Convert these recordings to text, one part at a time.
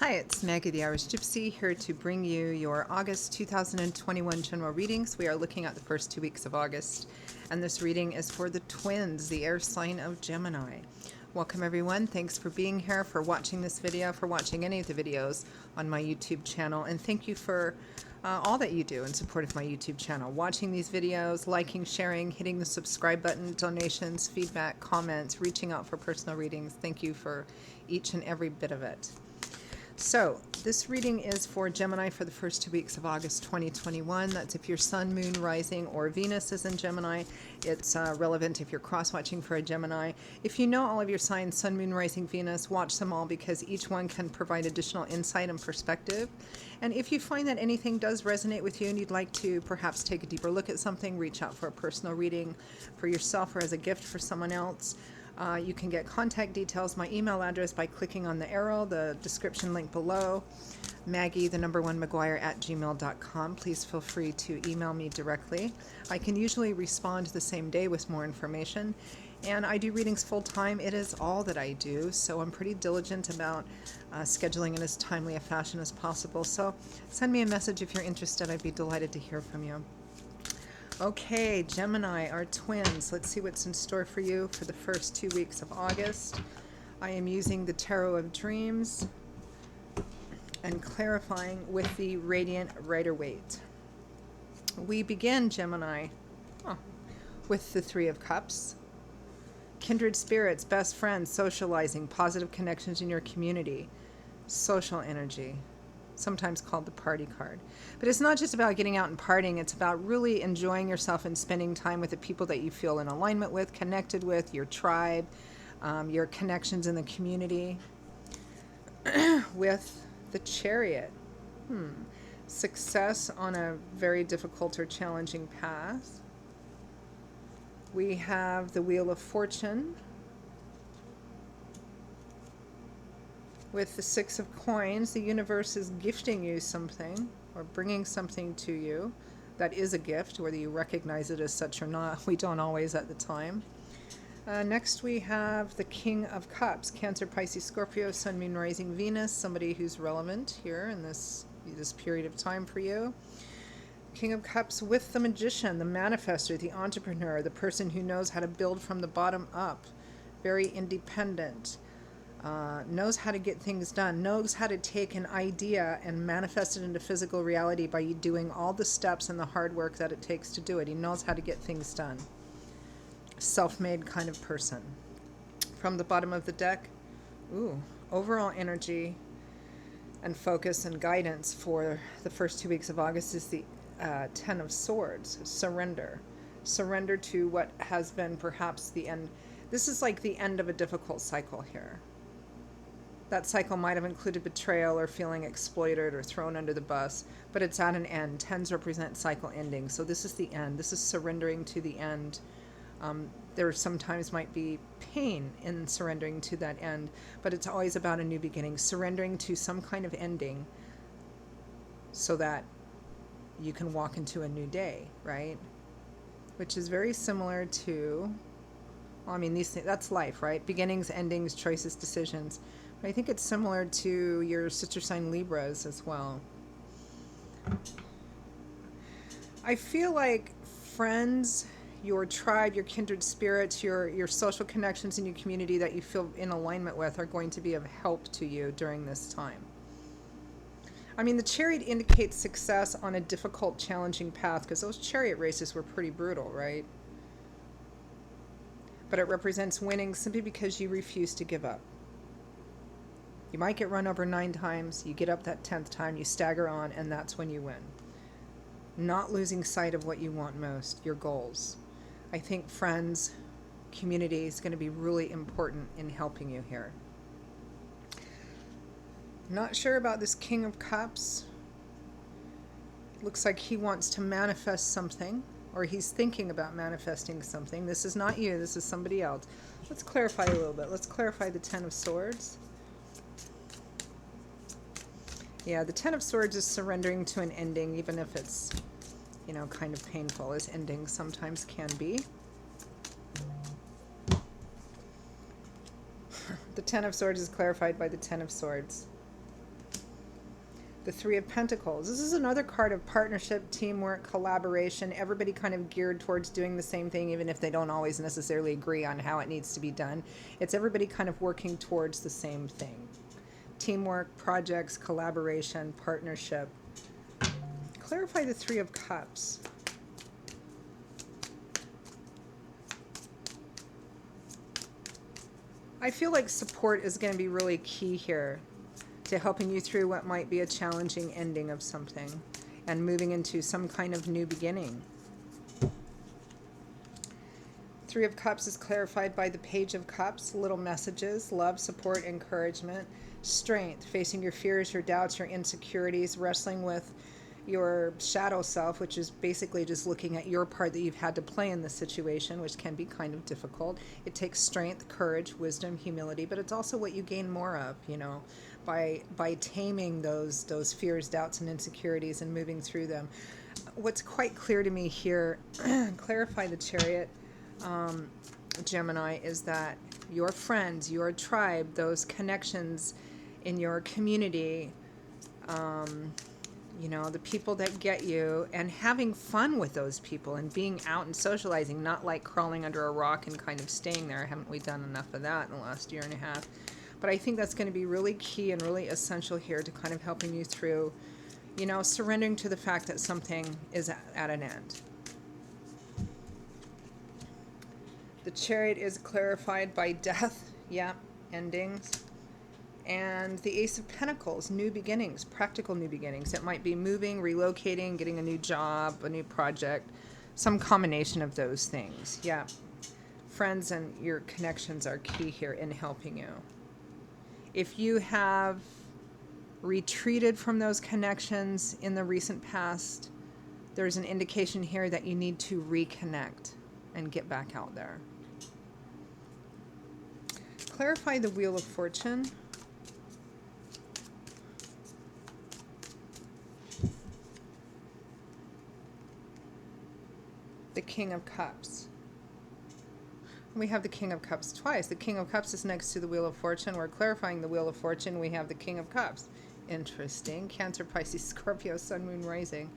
Hi, it's Maggie the Irish Gypsy here to bring you your August 2021 general readings. We are looking at the first 2 weeks of August, and this reading is for the twins, the air sign of Gemini. Welcome everyone. Thanks for being here, for watching this video, for watching any of the videos on my YouTube channel, and thank you for all that you do in support of my YouTube channel. Watching these videos, liking, sharing, hitting the subscribe button, donations, feedback, comments, reaching out for personal readings. Thank you for each and every bit of it. So this reading is for Gemini for the first 2 weeks of August 2021. That's if your sun, moon, rising, or Venus is in Gemini. It's relevant if you're cross-watching for a Gemini. If you know all of your signs, sun, moon, rising, Venus, watch them all because each one can provide additional insight and perspective. And if you find that anything does resonate with you and you'd like to perhaps take a deeper look at something, reach out for a personal reading for yourself or as a gift for someone else. You can get contact details, my email address, by clicking on the arrow, the description link below, Maggie1McGuire@gmail.com. Please feel free to email me directly. I can usually respond the same day with more information, and I do readings full time. It is all that I do, so I'm pretty diligent about scheduling in as timely a fashion as possible. So send me a message if you're interested. I'd be delighted to hear from you. Okay, Gemini, our twins. Let's see what's in store for you for the first 2 weeks of August. I am using the Tarot of Dreams and clarifying with the Radiant Rider-Waite. We begin, Gemini, with the Three of Cups. Kindred spirits, best friends, socializing, positive connections in your community, social energy. Sometimes called the party card. But it's not just about getting out and partying, it's about really enjoying yourself and spending time with the people that you feel in alignment with, connected with, your tribe, your connections in the community. With the Chariot. Success on a very difficult or challenging path. We have the Wheel of Fortune. With the Six of Coins, the universe is gifting you something or bringing something to you that is a gift, whether you recognize it as such or not. We don't always at the time. Next we have the King of Cups, Cancer, Pisces, Scorpio, Sun, Moon, Rising, Venus, somebody who's relevant here in this period of time for you. King of Cups with the Magician, the manifester, the entrepreneur, the person who knows how to build from the bottom up, very independent. Knows how to get things done, knows how to take an idea and manifest it into physical reality by doing all the steps and the hard work that it takes to do it. He knows how to get things done. Self-made kind of person. From the bottom of the deck, overall energy and focus and guidance for the first 2 weeks of August is the Ten of Swords, surrender. Surrender to what has been perhaps the end. This is like the end of a difficult cycle here. That cycle might have included betrayal or feeling exploited or thrown under the bus, but it's at an end. Tens represent cycle ending, so this is the end. This is surrendering to the end. There sometimes might be pain in surrendering to that end, but it's always about a new beginning, surrendering to some kind of ending so that you can walk into a new day, right? Which is very similar to, I mean, that's life, right? Beginnings, endings, choices, decisions. I think it's similar to your sister sign Libras as well. I feel like friends, your tribe, your kindred spirits, your social connections in your community that you feel in alignment with are going to be of help to you during this time. I mean, the Chariot indicates success on a difficult, challenging path because those chariot races were pretty brutal, right? But it represents winning simply because you refuse to give up. You might get run over 9 times, you get up that 10th time, you stagger on, and that's when you win. Not losing sight of what you want most, your goals. I think friends, community is going to be really important in helping you here. Not sure about this King of Cups. Looks like he wants to manifest something, or he's thinking about manifesting something. This is not you, this is somebody else. Let's clarify a little bit. Let's clarify the Ten of Swords. Yeah, the Ten of Swords is surrendering to an ending, even if it's, kind of painful, as endings sometimes can be. The Ten of Swords is clarified by the Ten of Swords. The Three of Pentacles. This is another card of partnership, teamwork, collaboration, everybody kind of geared towards doing the same thing, even if they don't always necessarily agree on how it needs to be done. It's everybody kind of working towards the same thing. Teamwork, projects, collaboration, partnership. Clarify the Three of Cups. I feel like support is going to be really key here to helping you through what might be a challenging ending of something and moving into some kind of new beginning. Three of Cups is clarified by the Page of Cups, little messages, love, support, encouragement, strength, facing your fears, your doubts, your insecurities, wrestling with your shadow self, which is basically just looking at your part that you've had to play in this situation, which can be kind of difficult. It takes strength, courage, wisdom, humility, but it's also what you gain more of, you know, by taming those fears, doubts, and insecurities and moving through them. What's quite clear to me here, clarify the Chariot, Gemini, is that your friends, your tribe, those connections in your community, you know, the people that get you, and having fun with those people and being out and socializing, not like crawling under a rock and kind of staying there. Haven't we done enough of that in the last year and a half? But I think that's going to be really key and really essential here to kind of helping you through, you know, surrendering to the fact that something is at an end. The Chariot is clarified by death, yeah, endings. And the Ace of Pentacles, new beginnings, practical new beginnings. It might be moving, relocating, getting a new job, a new project, some combination of those things. Yeah. Friends and your connections are key here in helping you. If you have retreated from those connections in the recent past, there's an indication here that you need to reconnect and get back out there. Clarify the Wheel of Fortune. The King of Cups. We have the King of Cups twice. The King of Cups is next to the Wheel of Fortune. We're clarifying the Wheel of Fortune. We have the King of Cups. Interesting. Cancer, Pisces, Scorpio, Sun, Moon, Rising.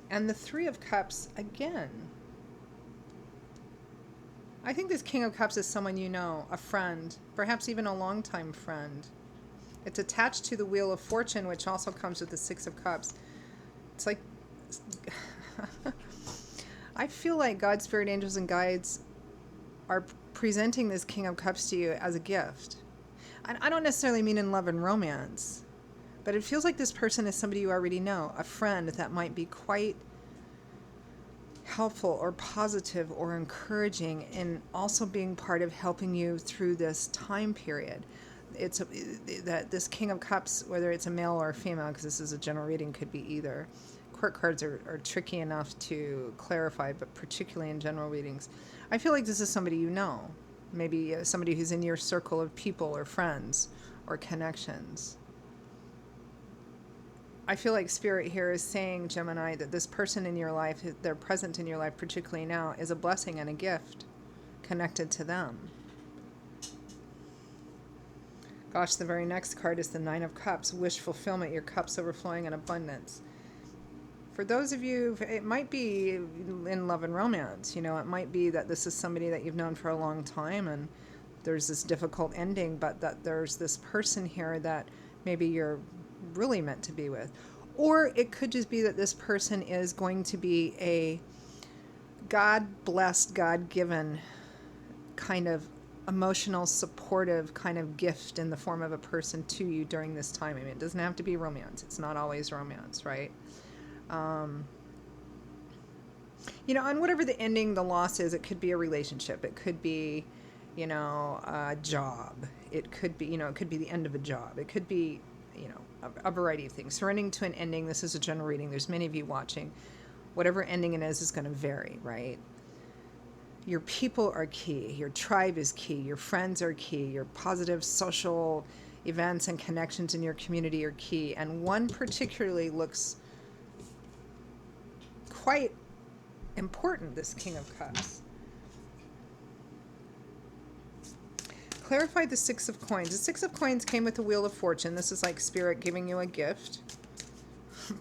And the Three of Cups again. I think this King of Cups is someone you know, a friend, perhaps even a longtime friend. It's attached to the Wheel of Fortune, which also comes with the Six of Cups. It's like... I feel like God, Spirit, Angels, and Guides are presenting this King of Cups to you as a gift. I don't necessarily mean in love and romance, but it feels like this person is somebody you already know, a friend that might be quite helpful or positive or encouraging, and also being part of helping you through this time period. That this King of Cups, whether it's a male or a female, because this is a general reading, could be either. Court cards are tricky enough to clarify, but particularly in general readings. I feel like this is somebody you know. Maybe somebody who's in your circle of people or friends or connections. I feel like Spirit here is saying, Gemini, that this person in your life, they're present in your life particularly now, is a blessing and a gift connected to them. Gosh, the very next card is the Nine of Cups, wish fulfillment, your cups overflowing in abundance. For those of you, it might be in love and romance, you know, it might be that this is somebody that you've known for a long time and there's this difficult ending, but that there's this person here that maybe you're really meant to be with. Or it could just be that this person is going to be a God-blessed, God-given kind of emotional, supportive kind of gift in the form of a person to you during this time. I mean, it doesn't have to be romance. It's not always romance, right? You know, and whatever the ending, the loss is, it could be a relationship. It could be, you know, a job. It could be, you know, it could be the end of a job. It could be, you know, a variety of things. Surrendering to an ending. This is a general reading. There's many of you watching. Whatever ending it is going to vary, right? Your people are key. Your tribe is key. Your friends are key. Your positive social events and connections in your community are key. And one particularly looks quite important, this King of Cups. clarify the Six of Coins. The Six of Coins came with the Wheel of Fortune. This is like Spirit giving you a gift.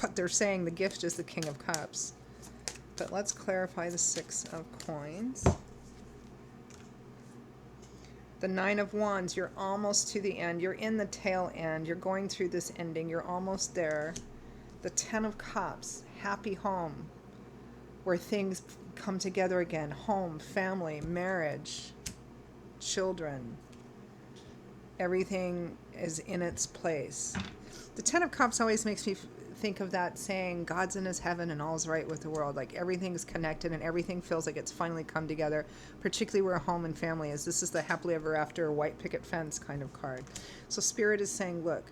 But they're saying the gift is the King of Cups. But let's clarify the Six of Coins. The Nine of Wands, you're almost to the end. You're in the tail end. You're going through this ending. You're almost there. The Ten of Cups, happy home, where things come together again. Home, family, marriage, children. Everything is in its place. The Ten of Cups always makes me think of that saying, God's in his heaven and all's right with the world. Like everything's connected and everything feels like it's finally come together, particularly where home and family is. This is the happily ever after, white picket fence kind of card. So Spirit is saying, look,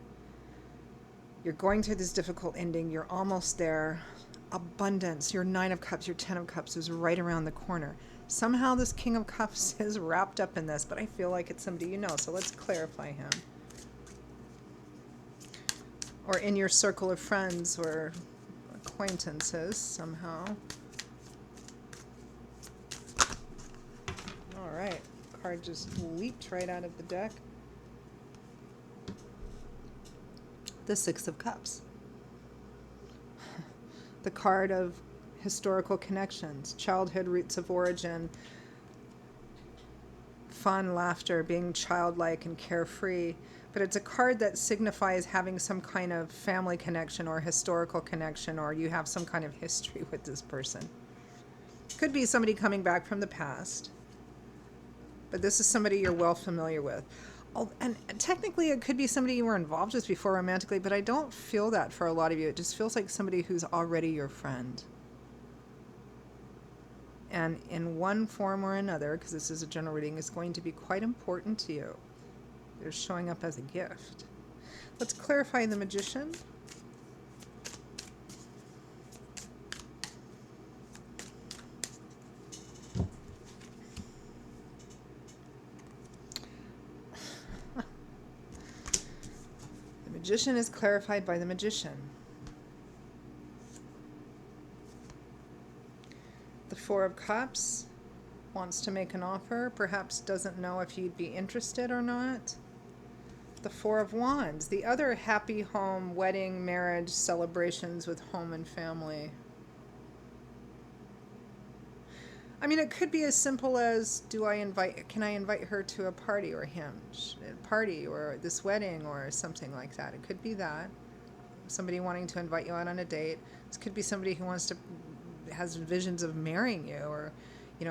you're going through this difficult ending. You're almost there. Abundance, your Nine of Cups, your Ten of Cups is right around the corner. Somehow this King of Cups is wrapped up in this, but I feel like it's somebody you know. So let's clarify him. Or in your circle of friends or acquaintances somehow. All right. Card just leaped right out of the deck. The Six of Cups. The card of historical connections, childhood roots of origin, fun, laughter, being childlike and carefree. But it's a card that signifies having some kind of family connection or historical connection, or you have some kind of history with this person. Could be somebody coming back from the past, but this is somebody you're well familiar with. And technically it could be somebody you were involved with before romantically, but I don't feel that for a lot of you. It just feels like somebody who's already your friend. And in one form or another, because this is a general reading, is going to be quite important to you. They're showing up as a gift. Let's clarify the Magician. The Magician is clarified by the Magician. The Four of Cups wants to make an offer, perhaps doesn't know if you'd be interested or not. The Four of Wands, the other happy home, wedding, marriage, celebrations with home and family. I mean, it could be as simple as, can I invite her to a party or him? A party or this wedding or something like that. It could be that. Somebody wanting to invite you out on a date. This could be somebody who has visions of marrying you or,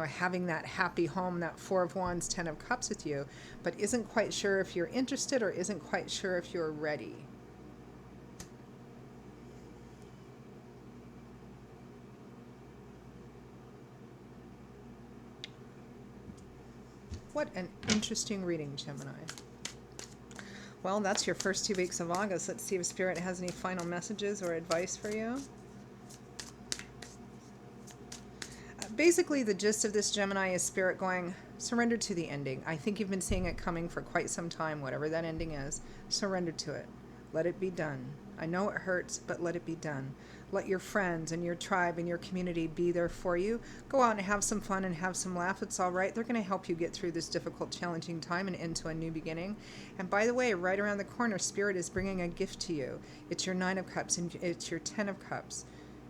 having that happy home, that Four of Wands, Ten of Cups with you, but isn't quite sure if you're interested or isn't quite sure if you're ready. What an interesting reading, Gemini. Well, that's your first 2 weeks of August. Let's see if Spirit has any final messages or advice for you. Basically, the gist of this, Gemini, is Spirit going, surrender to the ending. I think you've been seeing it coming for quite some time, whatever that ending is. Surrender to it. Let it be done. I know it hurts, but let it be done. Let your friends and your tribe and your community be there for you. Go out and have some fun and have some laugh. It's all right. They're going to help you get through this difficult, challenging time and into a new beginning. And by the way, right around the corner, Spirit is bringing a gift to you. It's your Nine of Cups and it's your Ten of Cups.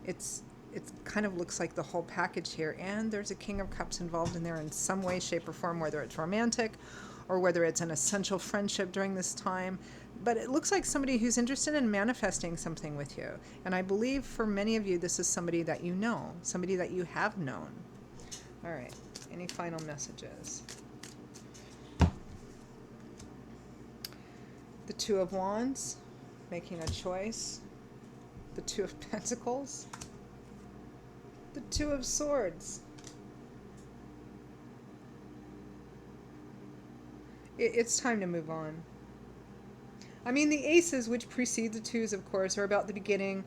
It kind of looks like the whole package here. And there's a King of Cups involved in there in some way, shape, or form, whether it's romantic or whether it's an essential friendship during this time. But it looks like somebody who's interested in manifesting something with you. And I believe for many of you, this is somebody that you know, somebody that you have known. All right, any final messages? The Two of Wands, making a choice. The Two of Pentacles. The Two of Swords. It's time to move on. I mean, the aces, which precede the twos, of course, are about the beginning,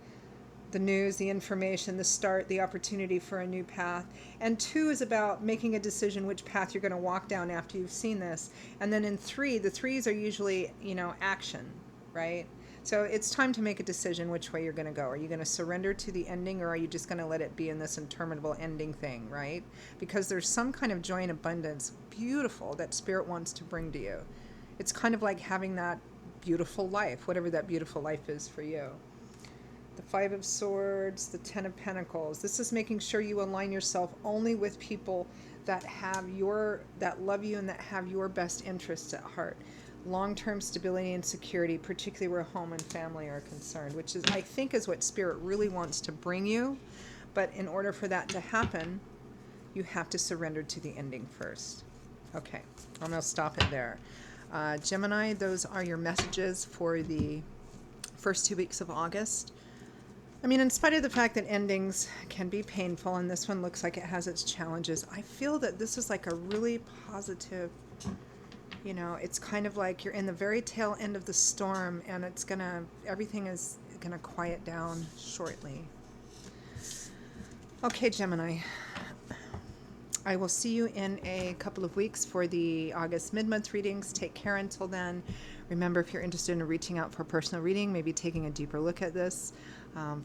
the news, the information, the start, the opportunity for a new path. And 2 is about making a decision which path you're going to walk down after you've seen this. And then in 3, the 3s are usually, action, right? So it's time to make a decision which way you're going to go. Are you going to surrender to the ending, or are you just going to let it be in this interminable ending thing, right? Because there's some kind of joy and abundance, beautiful, that Spirit wants to bring to you. It's kind of like having that beautiful life, whatever that beautiful life is for you. The Five of Swords, the Ten of Pentacles. This is making sure you align yourself only with people that love you and that have your best interests at heart. Long-term stability and security, particularly where home and family are concerned, which is, I think, is what Spirit really wants to bring you. But in order for that to happen, you have to surrender to the ending first. Okay, I'm going to stop it there. Gemini, those are your messages for the first 2 weeks of August. I mean, in spite of the fact that endings can be painful, and this one looks like it has its challenges, I feel that this is like a really positive, it's kind of like you're in the very tail end of the storm, and everything is gonna quiet down shortly. Okay, Gemini. I will see you in a couple of weeks for the August mid-month readings. Take care until then. Remember, if you're interested in reaching out for a personal reading, maybe taking a deeper look at this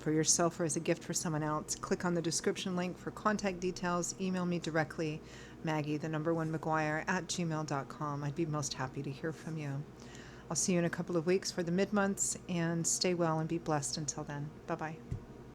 for yourself or as a gift for someone else, click on the description link for contact details. Email me directly, Maggie1McGuire@gmail.com. I'd be most happy to hear from you. I'll see you in a couple of weeks for the mid-months, and stay well and be blessed until then. Bye-bye.